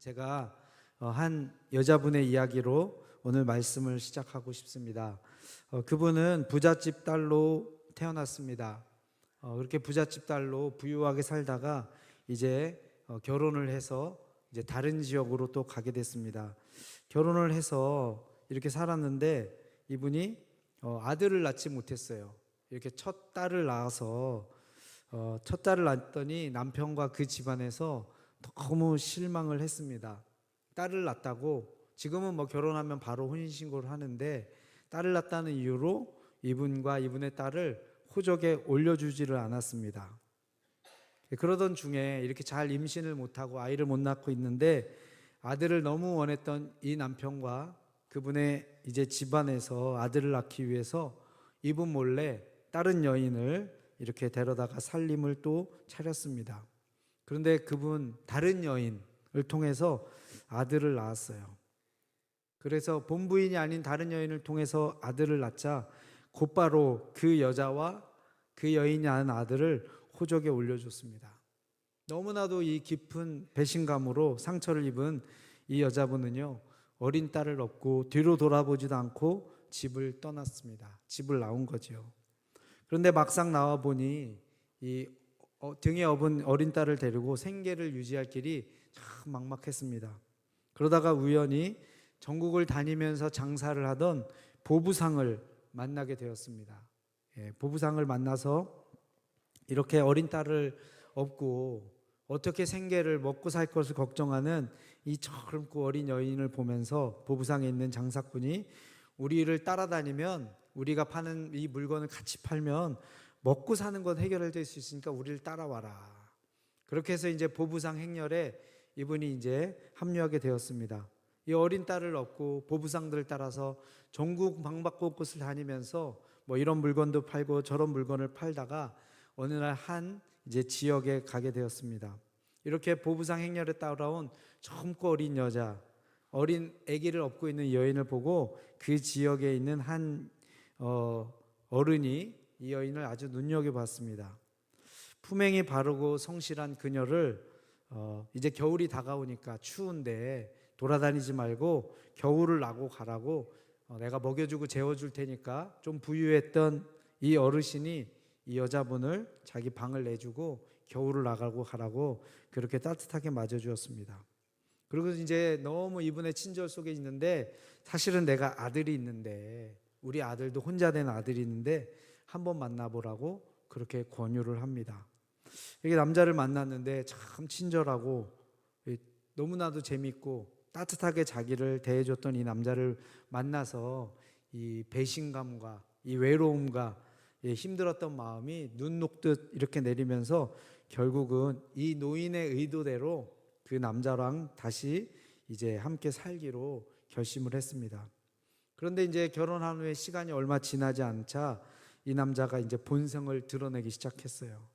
제가 한 여자분의 이야기로 오늘 말씀을 시작하고 싶습니다. 그분은 부잣집 딸로 태어났습니다. 그렇게 부잣집 딸로 부유하게 살다가 이제 결혼을 해서 이제 다른 지역으로 또 가게 됐습니다. 결혼을 해서 이렇게 살았는데 이분이 아들을 낳지 못했어요. 이렇게 첫 딸을 낳아서 첫 딸을 낳았더니 남편과 그 집안에서 너무 실망을 했습니다. 딸을 낳았다고 지금은 뭐 결혼하면 바로 혼인신고를 하는데 딸을 낳았다는 이유로 이분과 이분의 딸을 호적에 올려주지를 않았습니다. 그러던 중에 이렇게 잘 임신을 못하고 아이를 못 낳고 있는데 아들을 너무 원했던 이 남편과 그분의 이제 집안에서 아들을 낳기 위해서 이분 몰래 다른 여인을 이렇게 데려다가 살림을 또 차렸습니다. 그런데 그분 다른 여인을 통해서 아들을 낳았어요. 그래서 본부인이 아닌 다른 여인을 통해서 아들을 낳자 곧바로 그 여자와 그 여인이 낳은 아들을 호적에 올려줬습니다. 너무나도 이 깊은 배신감으로 상처를 입은 이 여자분은요, 어린 딸을 업고 뒤로 돌아보지도 않고 집을 떠났습니다. 집을 나온 거죠. 그런데 막상 나와 보니 이 등에 업은 어린 딸을 데리고 생계를 유지할 길이 참 막막했습니다. 그러다가 우연히 전국을 다니면서 장사를 하던 보부상을 만나게 되었습니다. 보부상을 만나서 이렇게 어린 딸을 업고 어떻게 생계를 먹고 살 것을 걱정하는 이 젊고 어린 여인을 보면서 보부상에 있는 장사꾼이 우리를 따라다니면 우리가 파는 이 물건을 같이 팔면 먹고 사는 건 해결될 수 있으니까 우리를 따라와라. 그렇게 해서 이제 보부상 행렬에 이분이 이제 합류하게 되었습니다. 이 어린 딸을 얻고 보부상들을 따라서 전국 방방곳곳을 다니면서 뭐 이런 물건도 팔고 저런 물건을 팔다가 어느 날 한 이제 지역에 가게 되었습니다. 이렇게 보부상 행렬에 따라온 젊고 어린 여자, 어린 아기를 업고 있는 여인을 보고 그 지역에 있는 한 어른이 이 여인을 아주 눈여겨봤습니다. 품행이 바르고 성실한 그녀를 이제 겨울이 다가오니까 추운데 돌아다니지 말고 겨울을 나고 가라고 내가 먹여주고 재워줄 테니까 좀 부유했던 이 어르신이 이 여자분을 자기 방을 내주고 겨울을 나가고 가라고 그렇게 따뜻하게 맞아주었습니다. 그리고 이제 너무 이분의 친절 속에 있는데 사실은 내가 아들이 있는데 우리 아들도 혼자 된 아들이 있는데 한번 만나보라고 그렇게 권유를 합니다. 이렇게 남자를 만났는데 참 친절하고 너무나도 재밌고 따뜻하게 자기를 대해줬던 이 남자를 만나서 이 배신감과 이 외로움과 힘들었던 마음이 눈 녹듯 이렇게 내리면서 결국은 이 노인의 의도대로 그 남자랑 다시 이제 함께 살기로 결심을 했습니다. 그런데 이제 결혼한 후에 시간이 얼마 지나지 않자 이 남자가 이제 본성을 드러내기 시작했어요.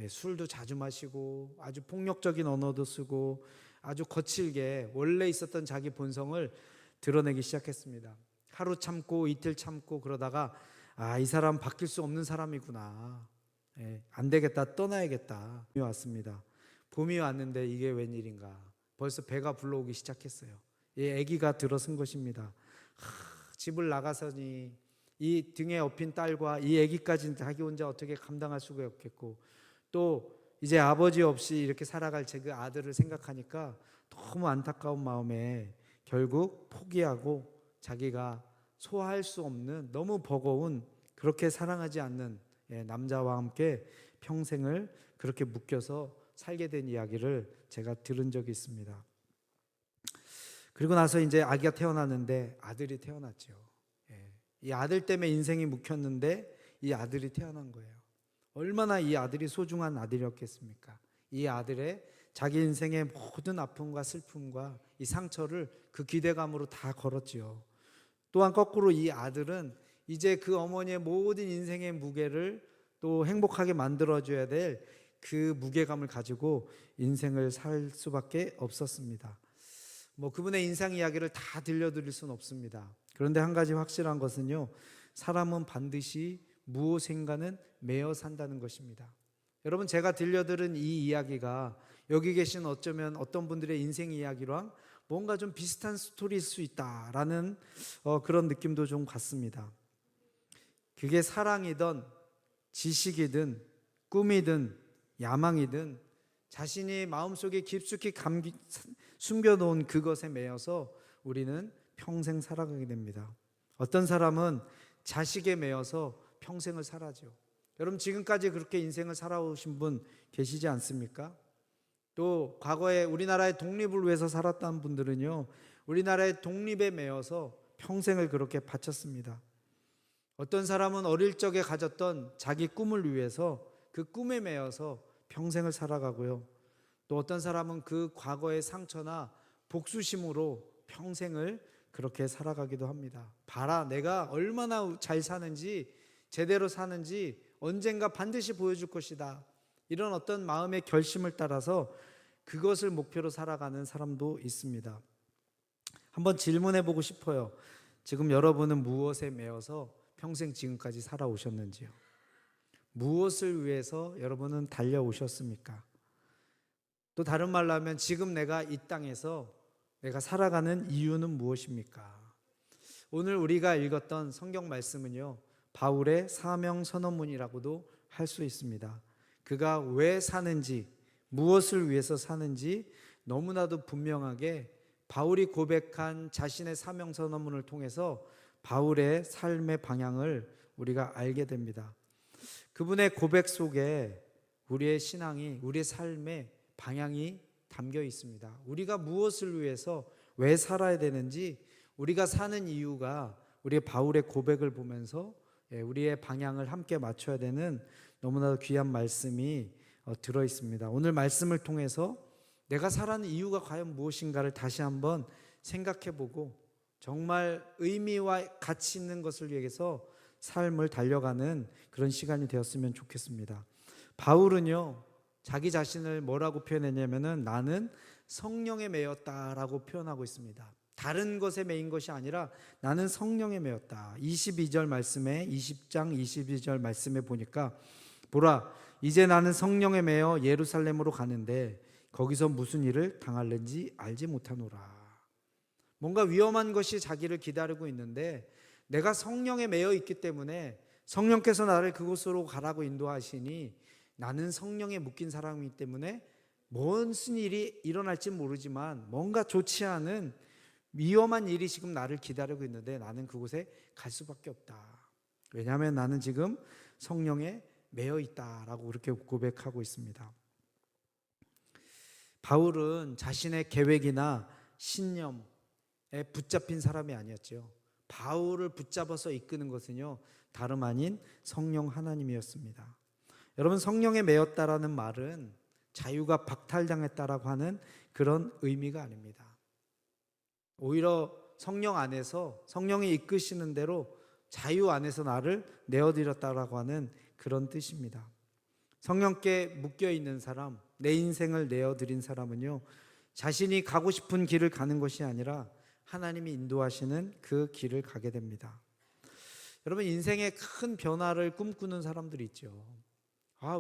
술도 자주 마시고 아주 폭력적인 언어도 쓰고 아주 거칠게 원래 있었던 자기 본성을 드러내기 시작했습니다. 하루 참고 이틀 참고 그러다가 이 사람 바뀔 수 없는 사람이구나. 안 되겠다, 떠나야겠다. 봄이 왔습니다. 봄이 왔는데 이게 웬일인가. 벌써 배가 불러오기 시작했어요. 아기가 들어선 것입니다. 집을 나가서니 이 등에 업힌 딸과 이 아기까지는 자기 혼자 어떻게 감당할 수가 없겠고 또 이제 아버지 없이 이렇게 살아갈 제 그 아들을 생각하니까 너무 안타까운 마음에 결국 포기하고 자기가 소화할 수 없는 너무 버거운 그렇게 사랑하지 않는 남자와 함께 평생을 그렇게 묶여서 살게 된 이야기를 제가 들은 적이 있습니다. 그리고 나서 이제 아기가 태어났는데 아들이 태어났죠. 이 아들 때문에 인생이 묵혔는데 이 아들이 태어난 거예요. 얼마나 이 아들이 소중한 아들이었겠습니까? 이 아들의 자기 인생의 모든 아픔과 슬픔과 이 상처를 그 기대감으로 다 걸었지요. 또한 거꾸로 이 아들은 이제 그 어머니의 모든 인생의 무게를 또 행복하게 만들어줘야 될 그 무게감을 가지고 인생을 살 수밖에 없었습니다. 뭐 그분의 인생 이야기를 다 들려드릴 수는 없습니다. 그런데 한 가지 확실한 것은요, 사람은 반드시 무엇인가는 매어 산다는 것입니다. 여러분, 제가 들려드린 이 이야기가 여기 계신 어쩌면 어떤 분들의 인생 이야기랑 뭔가 좀 비슷한 스토리일 수 있다라는 그런 느낌도 좀 갖습니다. 그게 사랑이든 지식이든 꿈이든 야망이든 자신이 마음속에 깊숙이 숨겨놓은 그것에 매여서 우리는 평생 살아가게 됩니다. 어떤 사람은 자식에 매여서 평생을 살아죠. 여러분 지금까지 그렇게 인생을 살아오신 분 계시지 않습니까? 또 과거에 우리나라의 독립을 위해서 살았던 분들은요, 우리나라의 독립에 매여서 평생을 그렇게 바쳤습니다. 어떤 사람은 어릴 적에 가졌던 자기 꿈을 위해서 그 꿈에 매여서 평생을 살아가고요. 또 어떤 사람은 그 과거의 상처나 복수심으로 평생을 그렇게 살아가기도 합니다. 봐라, 내가 얼마나 잘 사는지, 제대로 사는지 언젠가 반드시 보여줄 것이다. 이런 어떤 마음의 결심을 따라서 그것을 목표로 살아가는 사람도 있습니다. 한번 질문해 보고 싶어요. 지금 여러분은 무엇에 매여서 평생 지금까지 살아오셨는지요? 무엇을 위해서 여러분은 달려오셨습니까? 또 다른 말로 하면 지금 내가 이 땅에서 내가 살아가는 이유는 무엇입니까? 오늘 우리가 읽었던 성경 말씀은요, 바울의 사명 선언문이라고도 할 수 있습니다. 그가 왜 사는지, 무엇을 위해서 사는지 너무나도 분명하게 바울이 고백한 자신의 사명 선언문을 통해서 바울의 삶의 방향을 우리가 알게 됩니다. 그분의 고백 속에 우리의 신앙이, 우리의 삶의 방향이 담겨 있습니다. 우리가 무엇을 위해서 왜 살아야 되는지, 우리가 사는 이유가 우리의 바울의 고백을 보면서 우리의 방향을 함께 맞춰야 되는 너무나도 귀한 말씀이 들어 있습니다. 오늘 말씀을 통해서 내가 살아가는 이유가 과연 무엇인가를 다시 한번 생각해 보고 정말 의미와 가치 있는 것을 위해서 삶을 달려가는 그런 시간이 되었으면 좋겠습니다. 바울은요, 자기 자신을 뭐라고 표현했냐면은 나는 성령에 매였다라고 표현하고 있습니다. 다른 것에 매인 것이 아니라 나는 성령에 매였다. 22절 말씀에, 20장 22절 말씀에 보니까 보라, 이제 나는 성령에 매여 예루살렘으로 가는데 거기서 무슨 일을 당할는지 알지 못하노라. 뭔가 위험한 것이 자기를 기다리고 있는데 내가 성령에 매여 있기 때문에 성령께서 나를 그곳으로 가라고 인도하시니 나는 성령에 묶인 사람이기 때문에 무슨 일이 일어날지 모르지만 뭔가 좋지 않은 위험한 일이 지금 나를 기다리고 있는데 나는 그곳에 갈 수밖에 없다. 왜냐하면 나는 지금 성령에 매여 있다라고 그렇게 고백하고 있습니다. 바울은 자신의 계획이나 신념에 붙잡힌 사람이 아니었죠. 바울을 붙잡아서 이끄는 것은요, 다름 아닌 성령 하나님이었습니다. 여러분, 성령에 매였다라는 말은 자유가 박탈당했다라고 하는 그런 의미가 아닙니다. 오히려 성령 안에서 성령이 이끄시는 대로 자유 안에서 나를 내어드렸다라고 하는 그런 뜻입니다. 성령께 묶여있는 사람, 내 인생을 내어드린 사람은요, 자신이 가고 싶은 길을 가는 것이 아니라 하나님이 인도하시는 그 길을 가게 됩니다. 여러분, 인생의 큰 변화를 꿈꾸는 사람들이 있죠.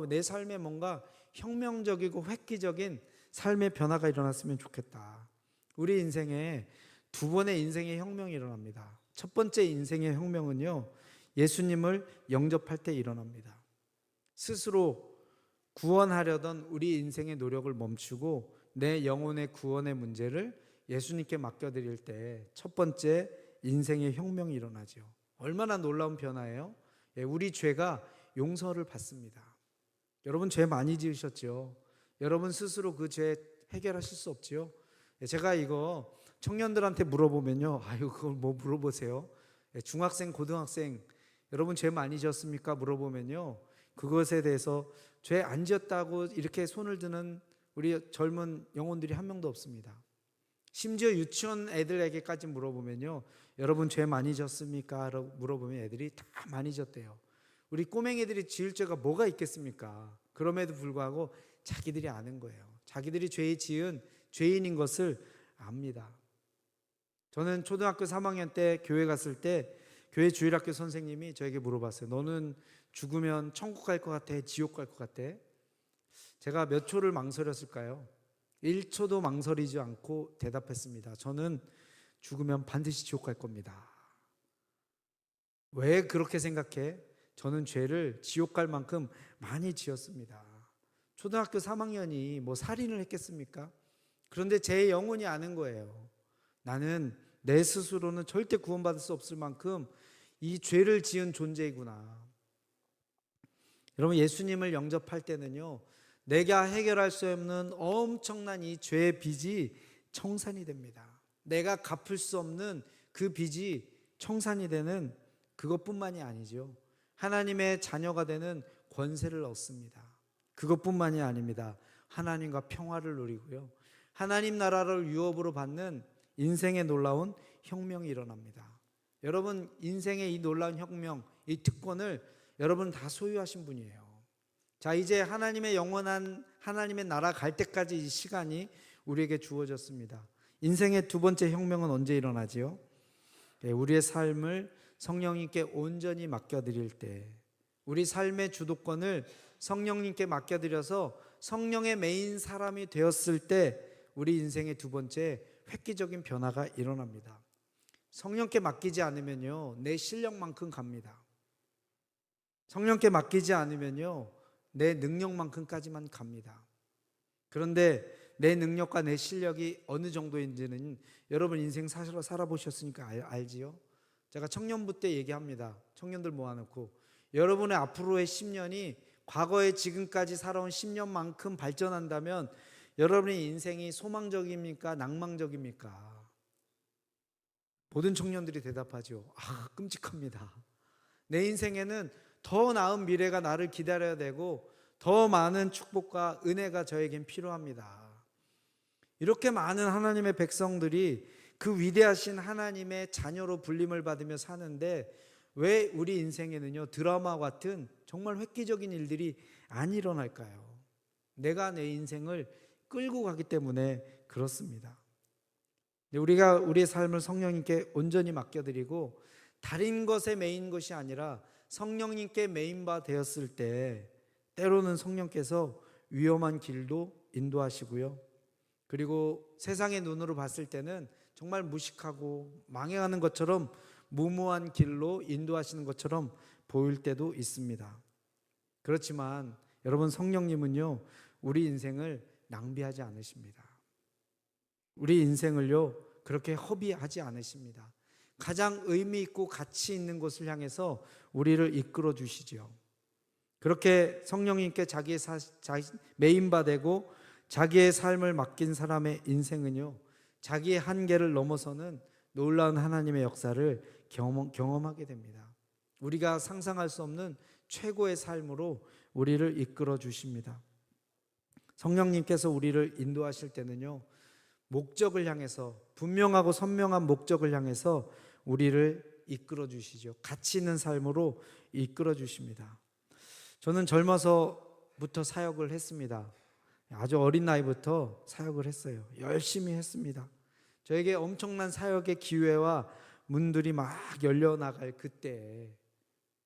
내 삶에 뭔가 혁명적이고 획기적인 삶의 변화가 일어났으면 좋겠다. 우리 인생에 두 번의 인생의 혁명이 일어납니다. 첫 번째 인생의 혁명은요, 예수님을 영접할 때 일어납니다. 스스로 구원하려던 우리 인생의 노력을 멈추고 내 영혼의 구원의 문제를 예수님께 맡겨드릴 때 첫 번째 인생의 혁명이 일어나죠. 얼마나 놀라운 변화예요? 우리 죄가 용서를 받습니다. 여러분, 죄 많이 지으셨죠? 여러분 스스로 그 죄 해결하실 수 없죠? 제가 이거 청년들한테 물어보면요, 그걸 뭐 물어보세요? 중학생, 고등학생, 여러분 죄 많이 지었습니까? 물어보면요, 그것에 대해서 죄 안 지었다고 이렇게 손을 드는 우리 젊은 영혼들이 한 명도 없습니다. 심지어 유치원 애들에게까지 물어보면요, 여러분 죄 많이 지었습니까? 라고 물어보면 애들이 다 많이 지었대요. 우리 꼬맹이들이 지을 죄가 뭐가 있겠습니까? 그럼에도 불구하고 자기들이 아는 거예요. 자기들이 죄 지은 죄인인 것을 압니다. 저는 초등학교 3학년 때 교회 갔을 때 교회 주일학교 선생님이 저에게 물어봤어요. 너는 죽으면 천국 갈 것 같아? 지옥 갈 것 같아? 제가 몇 초를 망설였을까요? 1초도 망설이지 않고 대답했습니다. 저는 죽으면 반드시 지옥 갈 겁니다. 왜 그렇게 생각해? 저는 죄를 지옥 갈 만큼 많이 지었습니다. 초등학교 3학년이 뭐 살인을 했겠습니까? 그런데 제 영혼이 아는 거예요. 나는 내 스스로는 절대 구원받을 수 없을 만큼 이 죄를 지은 존재이구나. 여러분, 예수님을 영접할 때는요, 내가 해결할 수 없는 엄청난 이 죄의 빚이 청산이 됩니다. 내가 갚을 수 없는 그 빚이 청산이 되는 그것뿐만이 아니죠. 하나님의 자녀가 되는 권세를 얻습니다. 그것뿐만이 아닙니다. 하나님과 평화를 누리고요, 하나님 나라를 유업으로 받는 인생의 놀라운 혁명이 일어납니다. 여러분, 인생의 이 놀라운 혁명, 이 특권을 여러분 다 소유하신 분이에요. 자, 이제 하나님의 영원한 하나님의 나라 갈 때까지 이 시간이 우리에게 주어졌습니다. 인생의 두 번째 혁명은 언제 일어나지요? 우리의 삶을 성령님께 온전히 맡겨드릴 때, 우리 삶의 주도권을 성령님께 맡겨드려서 성령의 메인 사람이 되었을 때 우리 인생의 두 번째 획기적인 변화가 일어납니다. 성령께 맡기지 않으면요, 내 실력만큼 갑니다. 성령께 맡기지 않으면요, 내 능력만큼까지만 갑니다. 그런데 내 능력과 내 실력이 어느 정도인지는 여러분 인생 살아보셨으니까 알지요? 제가 청년부 때 얘기합니다. 청년들 모아놓고 여러분의 앞으로의 10년이 과거에 지금까지 살아온 10년만큼 발전한다면 여러분의 인생이 소망적입니까? 낭망적입니까? 모든 청년들이 대답하죠. 끔찍합니다. 내 인생에는 더 나은 미래가 나를 기다려야 되고 더 많은 축복과 은혜가 저에겐 필요합니다. 이렇게 많은 하나님의 백성들이 그 위대하신 하나님의 자녀로 불림을 받으며 사는데 왜 우리 인생에는요, 드라마 같은 정말 획기적인 일들이 안 일어날까요? 내가 내 인생을 끌고 가기 때문에 그렇습니다. 우리가 우리의 삶을 성령님께 온전히 맡겨드리고 다른 것에 매인 것이 아니라 성령님께 메인바 되었을 때 때로는 성령께서 위험한 길도 인도하시고요, 그리고 세상의 눈으로 봤을 때는 정말 무식하고 망해가는 것처럼 무모한 길로 인도하시는 것처럼 보일 때도 있습니다. 그렇지만 여러분, 성령님은요, 우리 인생을 낭비하지 않으십니다. 우리 인생을요, 그렇게 허비하지 않으십니다. 가장 의미 있고 가치 있는 곳을 향해서 우리를 이끌어 주시죠. 그렇게 성령님께 자기의 메인바 되고 자기의 삶을 맡긴 사람의 인생은요, 자기의 한계를 넘어서는 놀라운 하나님의 역사를 경험하게 됩니다. 우리가 상상할 수 없는 최고의 삶으로 우리를 이끌어 주십니다. 성령님께서 우리를 인도하실 때는요, 목적을 향해서, 분명하고 선명한 목적을 향해서 우리를 이끌어 주시죠. 가치 있는 삶으로 이끌어 주십니다. 저는 젊어서부터 사역을 했습니다. 아주 어린 나이부터 사역을 했어요. 열심히 했습니다. 저에게 엄청난 사역의 기회와 문들이 막 열려나갈 그때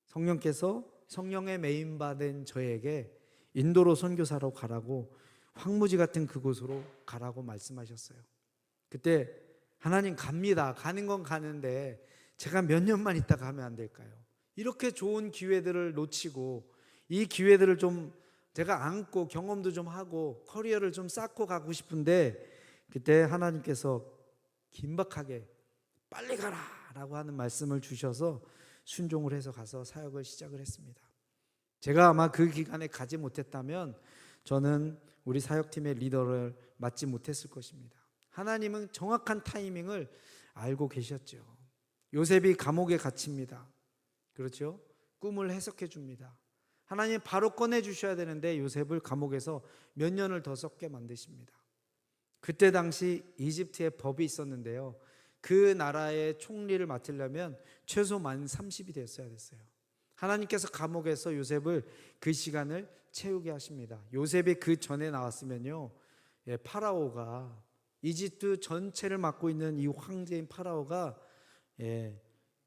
성령께서 성령의 메인받은 저에게 인도로 선교사로 가라고, 황무지 같은 그곳으로 가라고 말씀하셨어요. 그때 하나님, 갑니다. 가는 건 가는데 제가 몇 년만 있다가 하면 안 될까요? 이렇게 좋은 기회들을 놓치고 이 기회들을 좀 제가 안고 경험도 좀 하고 커리어를 좀 쌓고 가고 싶은데 그때 하나님께서 긴박하게 빨리 가라 라고 하는 말씀을 주셔서 순종을 해서 가서 사역을 시작을 했습니다. 제가 아마 그 기간에 가지 못했다면 저는 우리 사역팀의 리더를 맡지 못했을 것입니다. 하나님은 정확한 타이밍을 알고 계셨죠. 요셉이 감옥에 갇힙니다. 그렇죠? 꿈을 해석해 줍니다. 하나님 바로 꺼내 주셔야 되는데 요셉을 감옥에서 몇 년을 더 썩게 만드십니다. 그때 당시 이집트에 법이 있었는데요, 그 나라의 총리를 맡으려면 최소 만 30이 됐어야 됐어요. 하나님께서 감옥에서 요셉을 그 시간을 채우게 하십니다. 요셉이 그 전에 나왔으면요, 파라오가, 이집트 전체를 맡고 있는 이 황제인 파라오가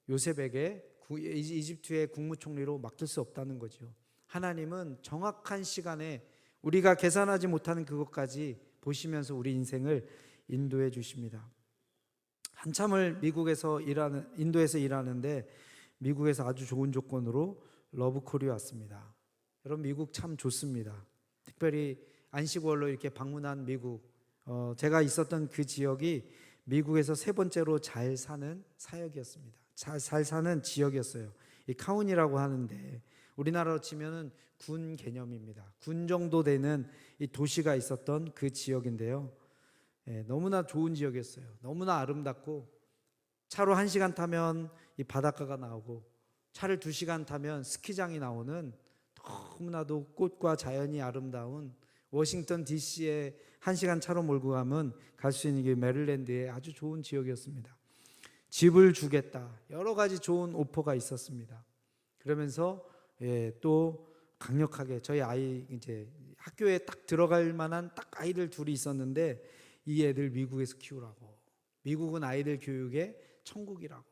요셉에게 이집트의 국무총리로 맡길 수 없다는 거죠. 하나님은 정확한 시간에 우리가 계산하지 못하는 그것까지 보시면서 우리 인생을 인도해 주십니다. 한참을 인도에서 일하는데 미국에서 아주 좋은 조건으로 러브콜이 왔습니다. 여러분, 미국 참 좋습니다. 특별히 안식월로 이렇게 방문한 미국, 제가 있었던 그 지역이 미국에서 세 번째로 잘 사는 사역이었습니다. 잘 사는 지역이었어요. 이 카운티라고 하는데 우리나라로 치면은 군 개념입니다. 군 정도 되는 이 도시가 있었던 그 지역인데요. 너무나 좋은 지역이었어요. 너무나 아름답고 차로 1시간 타면 이 바닷가가 나오고 차를 2시간 타면 스키장이 나오는 너무나도 꽃과 자연이 아름다운 워싱턴 DC에 1시간 차로 몰고 가면 갈 수 있는 게 메릴랜드의 아주 좋은 지역이었습니다. 집을 주겠다, 여러 가지 좋은 오퍼가 있었습니다. 그러면서 또 강력하게 저희 아이 이제 학교에 딱 들어갈 만한 딱 아이들 둘이 있었는데 이 애들 미국에서 키우라고, 미국은 아이들 교육의 천국이라고.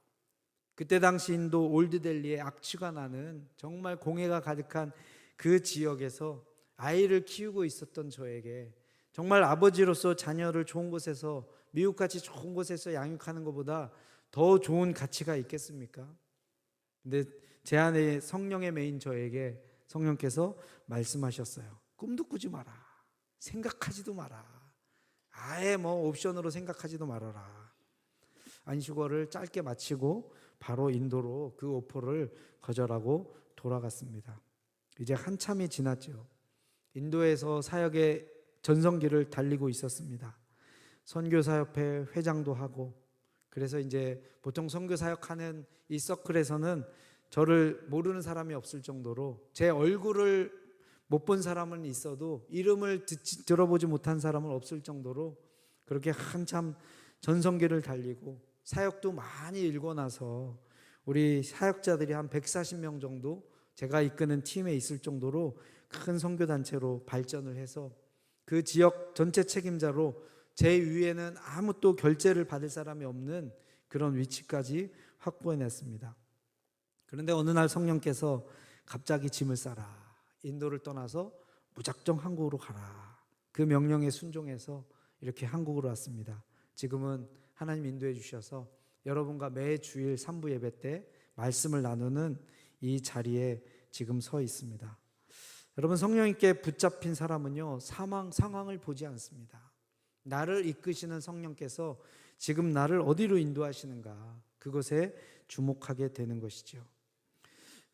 그때 당시 인도 올드델리에 악취가 나는 정말 공해가 가득한 그 지역에서 아이를 키우고 있었던 저에게 정말 아버지로서 자녀를 좋은 곳에서, 미국같이 좋은 곳에서 양육하는 것보다 더 좋은 가치가 있겠습니까? 근데 제 안에 성령의 메인 저에게 성령께서 말씀하셨어요. 꿈도 꾸지 마라, 생각하지도 마라, 아예 옵션으로 생각하지도 말아라. 안식월을 짧게 마치고 바로 인도로 그 오퍼를 거절하고 돌아갔습니다. 이제 한참이 지났죠. 인도에서 사역의 전성기를 달리고 있었습니다. 선교사협회 회장도 하고, 그래서 이제 보통 선교사역하는 이 서클에서는 저를 모르는 사람이 없을 정도로, 제 얼굴을 못 본 사람은 있어도 이름을 들어보지 못한 사람은 없을 정도로 그렇게 한참 전성기를 달리고 사역도 많이 일고 나서 우리 사역자들이 한 140명 정도 제가 이끄는 팀에 있을 정도로 큰 선교단체로 발전을 해서 그 지역 전체 책임자로 제 위에는 아무 또 결제를 받을 사람이 없는 그런 위치까지 확보해냈습니다. 그런데 어느 날 성령께서 갑자기 짐을 싸라, 인도를 떠나서 무작정 한국으로 가라. 그 명령에 순종해서 이렇게 한국으로 왔습니다. 지금은 하나님 인도해 주셔서 여러분과 매 주일 3부 예배 때 말씀을 나누는 이 자리에 지금 서 있습니다. 여러분, 성령님께 붙잡힌 사람은요, 상황을 보지 않습니다. 나를 이끄시는 성령께서 지금 나를 어디로 인도하시는가, 그것에 주목하게 되는 것이죠.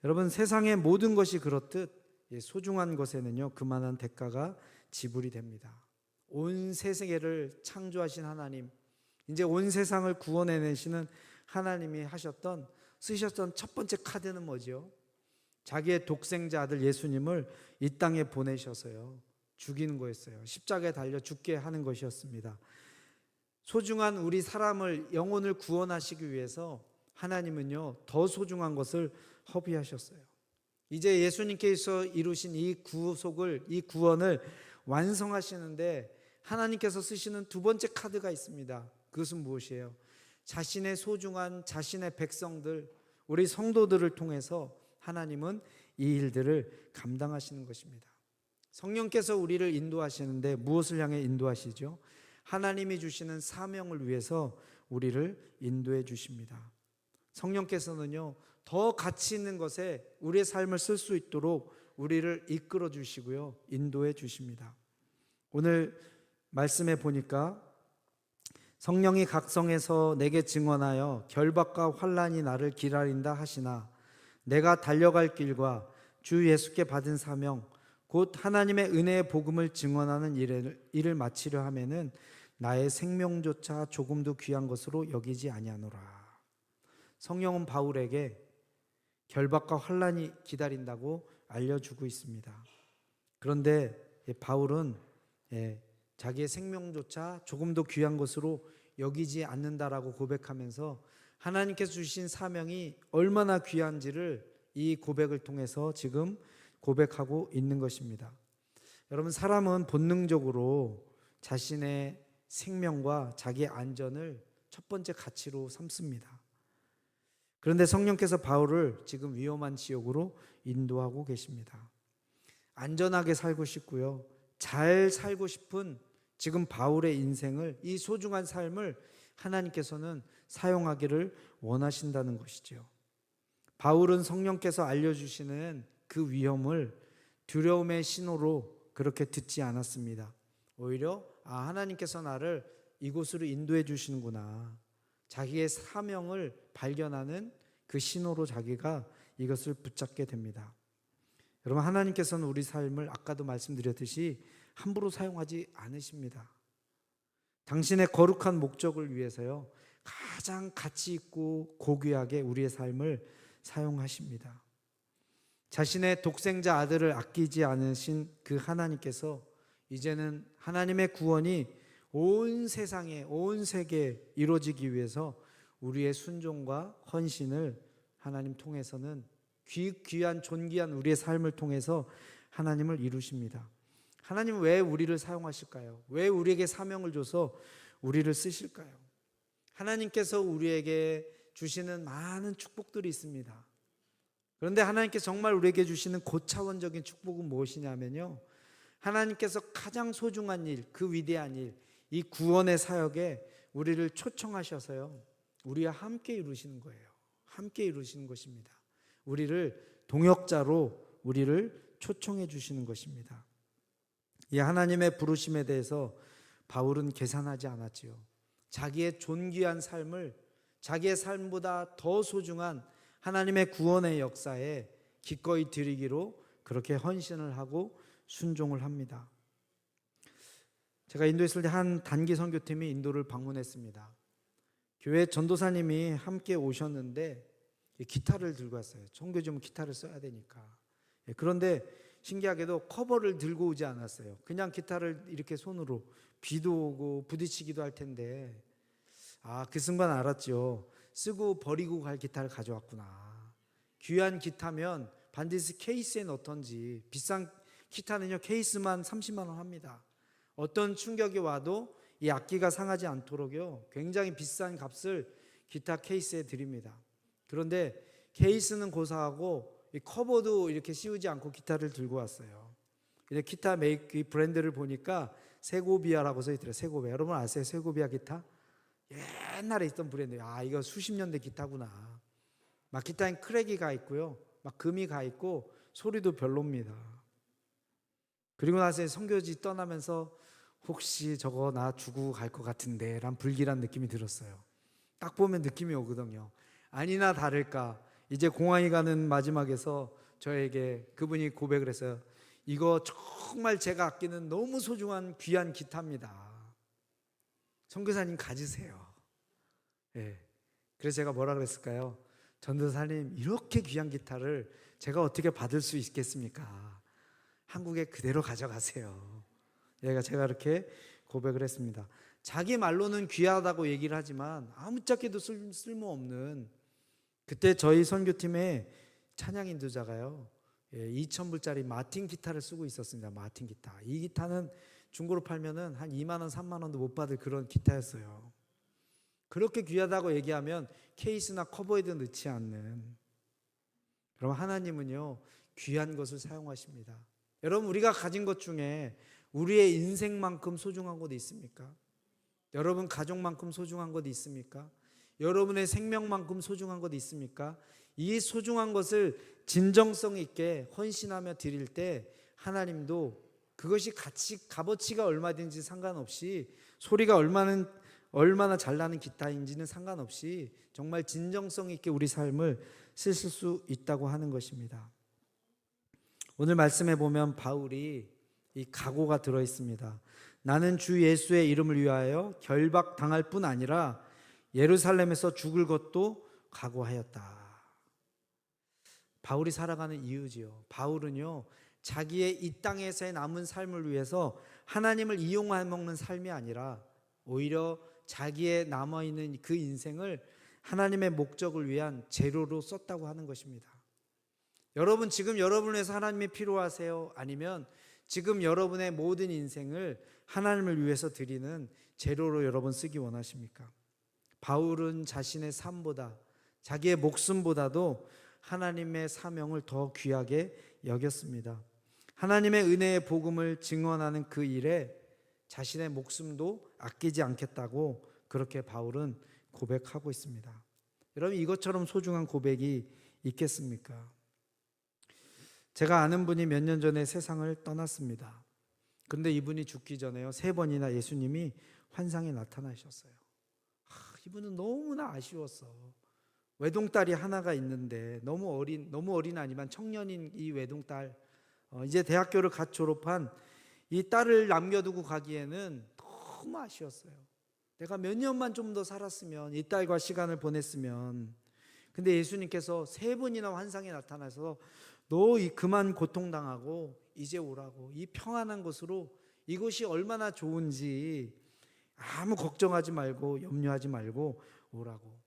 여러분, 세상의 모든 것이 그렇듯 소중한 것에는요, 그만한 대가가 지불이 됩니다. 온 세계를 창조하신 하나님, 이제 온 세상을 구원해내시는 하나님이 쓰셨던 첫 번째 카드는 뭐죠? 자기의 독생자 아들 예수님을 이 땅에 보내셔서요, 죽이는 거였어요. 십자가에 달려 죽게 하는 것이었습니다. 소중한 우리 사람을, 영혼을 구원하시기 위해서 하나님은요, 더 소중한 것을 허비하셨어요. 이제 예수님께서 이루신 이 구속을, 이 구원을 완성하시는데 하나님께서 쓰시는 두 번째 카드가 있습니다. 그것은 무엇이에요? 자신의 소중한 자신의 백성들, 우리 성도들을 통해서 하나님은 이 일들을 감당하시는 것입니다. 성령께서 우리를 인도하시는데 무엇을 향해 인도하시죠? 하나님이 주시는 사명을 위해서 우리를 인도해 주십니다. 성령께서는요, 더 가치 있는 것에 우리의 삶을 쓸 수 있도록 우리를 이끌어 주시고요, 인도해 주십니다. 오늘 말씀에 보니까 성령이 각성해서 내게 증언하여 결박과 환난이 나를 기다린다 하시나 내가 달려갈 길과 주 예수께 받은 사명 곧 하나님의 은혜의 복음을 증언하는 일을 마치려 하면은 나의 생명조차 조금도 귀한 것으로 여기지 아니하노라. 성령은 바울에게 결박과 환난이 기다린다고 알려주고 있습니다. 그런데 바울은 자기의 생명조차 조금도 귀한 것으로 여기지 않는다라고 고백하면서 하나님께서 주신 사명이 얼마나 귀한지를 이 고백을 통해서 지금 고백하고 있는 것입니다. 여러분, 사람은 본능적으로 자신의 생명과 자기의 안전을 첫 번째 가치로 삼습니다. 그런데 성령께서 바울을 지금 위험한 지역으로 인도하고 계십니다. 안전하게 살고 싶고요, 잘 살고 싶은 지금 바울의 인생을, 이 소중한 삶을 하나님께서는 사용하기를 원하신다는 것이죠. 바울은 성령께서 알려주시는 그 위험을 두려움의 신호로 그렇게 듣지 않았습니다. 오히려 하나님께서 나를 이곳으로 인도해 주시는구나, 자기의 사명을 발견하는 그 신호로 자기가 이것을 붙잡게 됩니다. 여러분, 하나님께서는 우리 삶을 아까도 말씀드렸듯이 함부로 사용하지 않으십니다. 당신의 거룩한 목적을 위해서요, 가장 가치 있고 고귀하게 우리의 삶을 사용하십니다. 자신의 독생자 아들을 아끼지 않으신 그 하나님께서 이제는 하나님의 구원이 온 세상에, 온 세계에 이루어지기 위해서 우리의 순종과 헌신을 하나님 통해서는 귀한 존귀한 우리의 삶을 통해서 하나님을 이루십니다. 하나님은 왜 우리를 사용하실까요? 왜 우리에게 사명을 줘서 우리를 쓰실까요? 하나님께서 우리에게 주시는 많은 축복들이 있습니다. 그런데 하나님께서 정말 우리에게 주시는 고차원적인 축복은 무엇이냐면요, 하나님께서 가장 소중한 일, 그 위대한 일, 이 구원의 사역에 우리를 초청하셔서요, 우리와 함께 이루시는 거예요. 함께 이루시는 것입니다. 우리를 동역자로 우리를 초청해 주시는 것입니다. 이 하나님의 부르심에 대해서 바울은 계산하지 않았지요. 자기의 존귀한 삶을 자기의 삶보다 더 소중한 하나님의 구원의 역사에 기꺼이 드리기로 그렇게 헌신을 하고 순종을 합니다. 제가 인도에 있을 때 한 단기 선교팀이 인도를 방문했습니다. 교회 전도사님이 함께 오셨는데 기타를 들고 왔어요. 선교지면 기타를 써야 되니까. 그런데 신기하게도 커버를 들고 오지 않았어요. 그냥 기타를 이렇게 손으로, 비도 오고 부딪히기도 할 텐데, 그 순간 알았죠. 쓰고 버리고 갈 기타를 가져왔구나. 귀한 기타면 반드시 케이스에 넣던지, 비싼 기타는요 케이스만 30만 원 합니다. 어떤 충격이 와도 이 악기가 상하지 않도록요 굉장히 비싼 값을 기타 케이스에 드립니다. 그런데 케이스는 고사하고 이 커버도 이렇게 씌우지 않고 기타를 들고 왔어요. 기타 메이크 브랜드를 보니까 세고비아라고 써 있더라고요. 세고비아. 여러분 아세요? 세고비아 기타? 옛날에 있던 브랜드예요. 이거 수십 년대 기타구나. 막 기타엔 크랙이 가 있고요, 막 금이 가 있고 소리도 별로입니다. 그리고 나서 선교지 떠나면서 혹시 저거 나 주고 갈 것 같은데 란 불길한 느낌이 들었어요. 딱 보면 느낌이 오거든요. 아니나 다를까 이제 공항에 가는 마지막에서 저에게 그분이 고백을 했어요. 이거 정말 제가 아끼는 너무 소중한 귀한 기타입니다. 선교사님 가지세요. 그래서 제가 뭐라 그랬을까요? 전도사님, 이렇게 귀한 기타를 제가 어떻게 받을 수 있겠습니까? 한국에 그대로 가져가세요. 제가 이렇게 고백을 했습니다. 자기 말로는 귀하다고 얘기를 하지만 아무짝에도 쓸모없는, 그때 저희 선교팀에 찬양 인도자가요 2,000불짜리 마틴 기타를 쓰고 있었습니다. 마틴 기타. 이 기타는 중고로 팔면은 한 2만 원, 3만 원도 못 받을 그런 기타였어요. 그렇게 귀하다고 얘기하면 케이스나 커버에도 넣지 않는. 그럼 하나님은요 귀한 것을 사용하십니다. 여러분, 우리가 가진 것 중에 우리의 인생만큼 소중한 것 있습니까? 여러분 가족만큼 소중한 것 있습니까? 여러분의 생명만큼 소중한 것 있습니까? 이 소중한 것을 진정성 있게 헌신하며 드릴 때 하나님도 그것이 값어치가 얼마든지 상관없이, 소리가 얼마나 잘 나는 기타인지는 상관없이 정말 진정성 있게 우리 삶을 쓰실 수 있다고 하는 것입니다. 오늘 말씀에 보면 바울이 이 각오가 들어 있습니다. 나는 주 예수의 이름을 위하여 결박당할 뿐 아니라 예루살렘에서 죽을 것도 각오하였다. 바울이 살아가는 이유지요. 바울은요 자기의 이 땅에서의 남은 삶을 위해서 하나님을 이용해 먹는 삶이 아니라 오히려 자기의 남아있는 그 인생을 하나님의 목적을 위한 재료로 썼다고 하는 것입니다. 여러분, 지금 여러분을 위해서 하나님이 필요하세요? 아니면 지금 여러분의 모든 인생을 하나님을 위해서 드리는 재료로 여러분 쓰기 원하십니까? 바울은 자신의 삶보다, 자기의 목숨보다도 하나님의 사명을 더 귀하게 여겼습니다. 하나님의 은혜의 복음을 증언하는 그 일에 자신의 목숨도 아끼지 않겠다고 그렇게 바울은 고백하고 있습니다. 여러분, 이것처럼 소중한 고백이 있겠습니까? 제가 아는 분이 몇 년 전에 세상을 떠났습니다. 근데 이분이 죽기 전에요, 3번이나 예수님이 환상에 나타나셨어요. 이분은 너무나 아쉬웠어. 외동딸이 하나가 있는데 너무 어린 아니지만 청년인 이 외동딸, 이제 대학교를 갓 졸업한 이 딸을 남겨두고 가기에는 너무 아쉬웠어요. 내가 몇 년만 좀 더 살았으면, 이 딸과 시간을 보냈으면. 근데 예수님께서 3번이나 환상에 나타나서 너 그만 고통당하고 이제 오라고, 이 평안한 곳으로, 이곳이 얼마나 좋은지 아무 걱정하지 말고 염려하지 말고 오라고.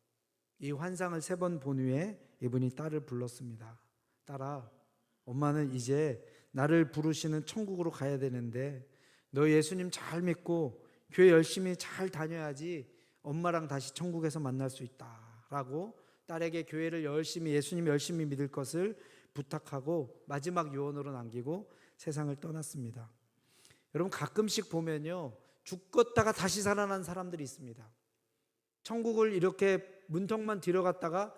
이 환상을 3번 본 후에 이분이 딸을 불렀습니다. 딸아, 엄마는 이제 나를 부르시는 천국으로 가야 되는데 너 예수님 잘 믿고 교회 열심히 잘 다녀야지 엄마랑 다시 천국에서 만날 수 있다 라고 딸에게 교회를 열심히, 예수님 열심히 믿을 것을 부탁하고 마지막 유언으로 남기고 세상을 떠났습니다. 여러분, 가끔씩 보면요, 죽었다가 다시 살아난 사람들이 있습니다. 천국을 이렇게 문턱만 들어갔다가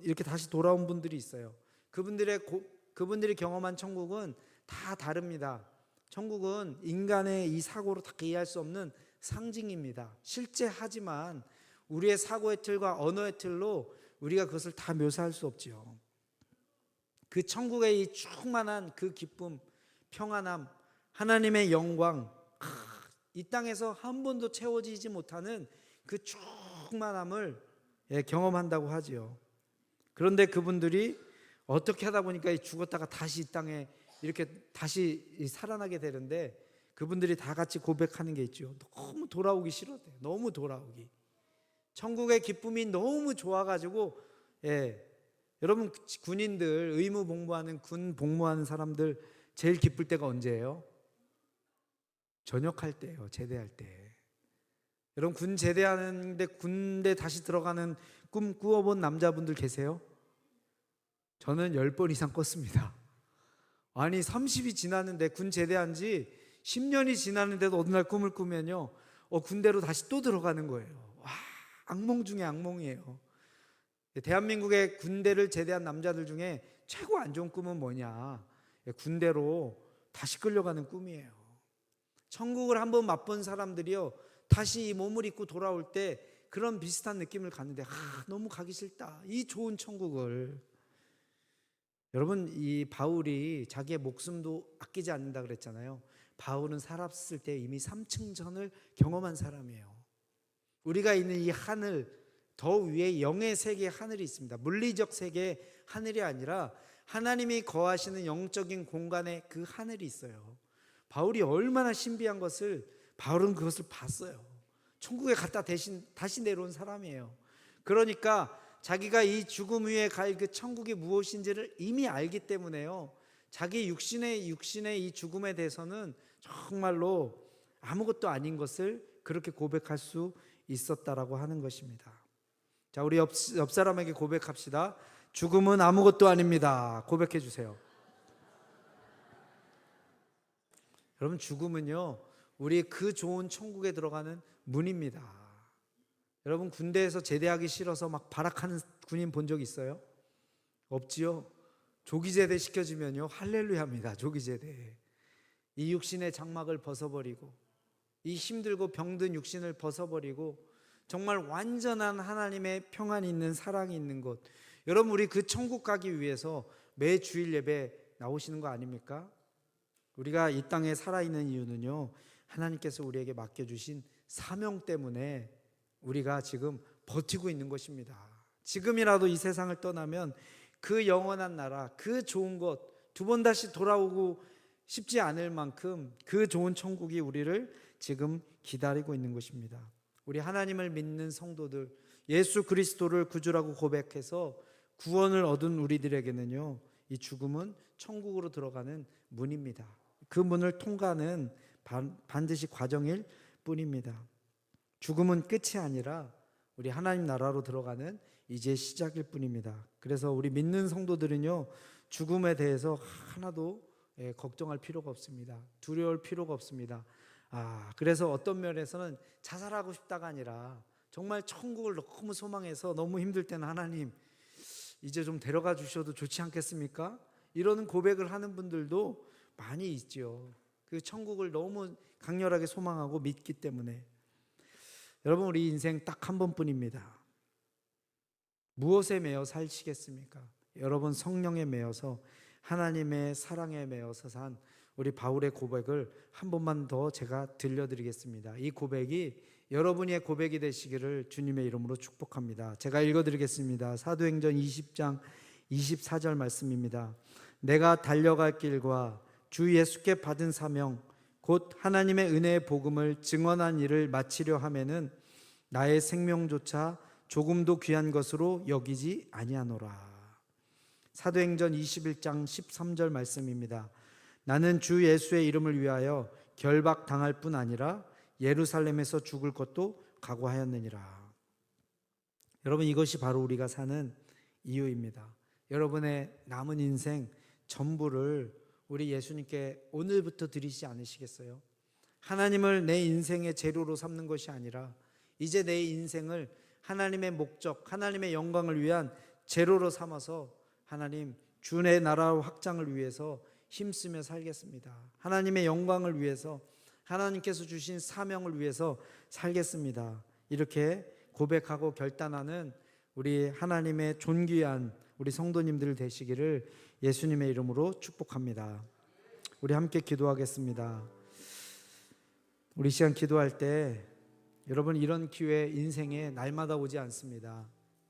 이렇게 다시 돌아온 분들이 있어요. 그분들이 경험한 천국은 다 다릅니다. 천국은 인간의 이 사고로 다 이해할 수 없는 상징입니다. 실제 하지만 우리의 사고의 틀과 언어의 틀로 우리가 그것을 다 묘사할 수 없지요. 그 천국의 이 충만한 그 기쁨, 평안함, 하나님의 영광, 이 땅에서 한 번도 채워지지 못하는 그 충만함을 경험한다고 하지요. 그런데 그분들이 어떻게 하다 보니까 죽었다가 다시 이 땅에 이렇게 다시 살아나게 되는데, 그분들이 다 같이 고백하는 게 있죠. 너무 돌아오기 싫었대요. 너무 돌아오기. 천국의 기쁨이 너무 좋아가지고, 여러분, 군인들, 의무 복무하는 군 복무하는 사람들 제일 기쁠 때가 언제예요? 전역할 때예요. 제대할 때. 여러분, 군 제대하는데 군대 다시 들어가는 꿈 꾸어본 남자분들 계세요? 저는 10번 이상 꿨습니다. 아니, 30이 지났는데, 군 제대한 지 10년이 지났는데도 어느 날 꿈을 꾸면요, 군대로 다시 또 들어가는 거예요. 와, 악몽 중에 악몽이에요. 대한민국의 군대를 제대한 남자들 중에 최고 안 좋은 꿈은 뭐냐? 군대로 다시 끌려가는 꿈이에요. 천국을 한번 맛본 사람들이요, 다시 이 몸을 입고 돌아올 때 그런 비슷한 느낌을 갖는데, 너무 가기 싫다, 이 좋은 천국을. 여러분, 이 바울이 자기의 목숨도 아끼지 않는다 그랬잖아요. 바울은 살았을 때 이미 삼층전을 경험한 사람이에요. 우리가 있는 이 하늘, 더 위에 영의 세계의 하늘이 있습니다. 물리적 세계의 하늘이 아니라 하나님이 거하시는 영적인 공간에 그 하늘이 있어요. 바울이 얼마나 신비한 것을, 바울은 그것을 봤어요. 천국에 갔다 다시 내려온 사람이에요. 그러니까 자기가 이 죽음 위에 갈 그 천국이 무엇인지를 이미 알기 때문에요, 자기 육신의 이 죽음에 대해서는 정말로 아무것도 아닌 것을 그렇게 고백할 수 있었다라고 하는 것입니다. 자, 우리 옆 사람에게 고백합시다. 죽음은 아무것도 아닙니다. 고백해 주세요. 여러분, 죽음은요, 우리 그 좋은 천국에 들어가는 문입니다. 여러분, 군대에서 제대하기 싫어서 막 발악하는 군인 본 적 있어요? 없지요? 조기제대 시켜주면요, 할렐루야입니다. 조기제대. 이 육신의 장막을 벗어버리고, 이 힘들고 병든 육신을 벗어버리고 정말 완전한 하나님의 평안이 있는, 사랑이 있는 곳. 여러분, 우리 그 천국 가기 위해서 매 주일 예배 나오시는 거 아닙니까? 우리가 이 땅에 살아있는 이유는요, 하나님께서 우리에게 맡겨주신 사명 때문에 우리가 지금 버티고 있는 것입니다. 지금이라도 이 세상을 떠나면 그 영원한 나라, 그 좋은 것, 2번 다시 돌아오고 싶지 않을 만큼 그 좋은 천국이 우리를 지금 기다리고 있는 것입니다. 우리 하나님을 믿는 성도들, 예수 그리스도를 구주라고 고백해서 구원을 얻은 우리들에게는요, 이 죽음은 천국으로 들어가는 문입니다. 그 문을 통과하는 반드시 과정일 뿐입니다. 죽음은 끝이 아니라 우리 하나님 나라로 들어가는 이제 시작일 뿐입니다. 그래서 우리 믿는 성도들은요, 죽음에 대해서 하나도 걱정할 필요가 없습니다. 두려울 필요가 없습니다. 그래서 어떤 면에서는 자살하고 싶다가 아니라 정말 천국을 너무 소망해서 너무 힘들 때는 하나님 이제 좀 데려가 주셔도 좋지 않겠습니까? 이러는 고백을 하는 분들도 많이 있죠. 그 천국을 너무 강렬하게 소망하고 믿기 때문에. 여러분, 우리 인생 딱 한 번뿐입니다. 무엇에 매여 사시겠습니까? 여러분, 성령에 매여서 하나님의 사랑에 매여서 산 우리 바울의 고백을 한 번만 더 제가 들려드리겠습니다. 이 고백이 여러분의 고백이 되시기를 주님의 이름으로 축복합니다. 제가 읽어드리겠습니다. 사도행전 20장 24절 말씀입니다. 내가 달려갈 길과 주 예수께 받은 사명 곧 하나님의 은혜의 복음을 증언한 일을 마치려 하면은 나의 생명조차 조금도 귀한 것으로 여기지 아니하노라. 사도행전 21장 13절 말씀입니다. 나는 주 예수의 이름을 위하여 결박당할 뿐 아니라 예루살렘에서 죽을 것도 각오하였느니라. 여러분, 이것이 바로 우리가 사는 이유입니다. 여러분의 남은 인생 전부를 우리 예수님께 오늘부터 드리지 않으시겠어요? 하나님을 내 인생의 재료로 삼는 것이 아니라 이제 내 인생을 하나님의 목적, 하나님의 영광을 위한 재료로 삼아서 하나님 주의 나라 확장을 위해서 힘쓰며 살겠습니다. 하나님의 영광을 위해서, 하나님께서 주신 사명을 위해서 살겠습니다. 이렇게 고백하고 결단하는 우리 하나님의 존귀한 우리 성도님들 되시기를 예수님의 이름으로 축복합니다. 우리 함께 기도하겠습니다. 우리 시간 기도할 때 여러분, 이런 기회 인생에 날마다 오지 않습니다.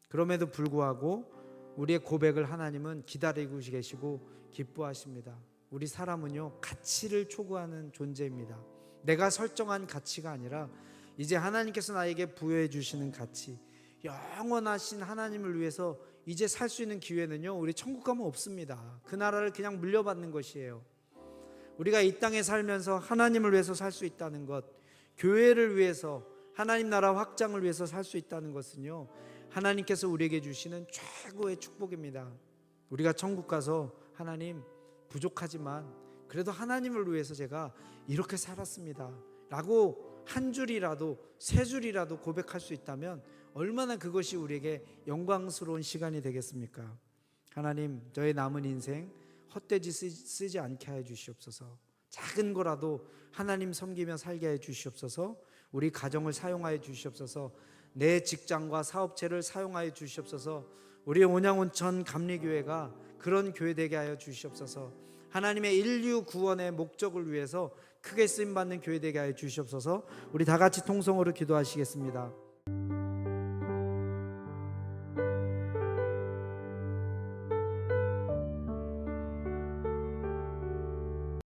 그럼에도 불구하고 우리의 고백을 하나님은 기다리고 계시고 기뻐하십니다. 우리 사람은요, 가치를 초구하는 존재입니다. 내가 설정한 가치가 아니라 이제 하나님께서 나에게 부여해 주시는 가치, 영원하신 하나님을 위해서 이제 살 수 있는 기회는요, 우리 천국 가면 없습니다. 그 나라를 그냥 물려받는 것이에요. 우리가 이 땅에 살면서 하나님을 위해서 살 수 있다는 것, 교회를 위해서, 하나님 나라 확장을 위해서 살 수 있다는 것은요, 하나님께서 우리에게 주시는 최고의 축복입니다. 우리가 천국 가서 하나님, 부족하지만 그래도 하나님을 위해서 제가 이렇게 살았습니다 라고 한 줄이라도 세 줄이라도 고백할 수 있다면 얼마나 그것이 우리에게 영광스러운 시간이 되겠습니까? 하나님, 저의 남은 인생 헛되이 쓰지 않게 해 주시옵소서. 작은 거라도 하나님 섬기며 살게 해 주시옵소서. 우리 가정을 사용하여 주시옵소서. 내 직장과 사업체를 사용하여 주시옵소서. 우리 온양온천 감리교회가 그런 교회 되게 하여 주시옵소서. 하나님의 인류 구원의 목적을 위해서 크게 쓰임받는 교회 되게 하여 주시옵소서. 우리 다 같이 통성으로 기도하시겠습니다.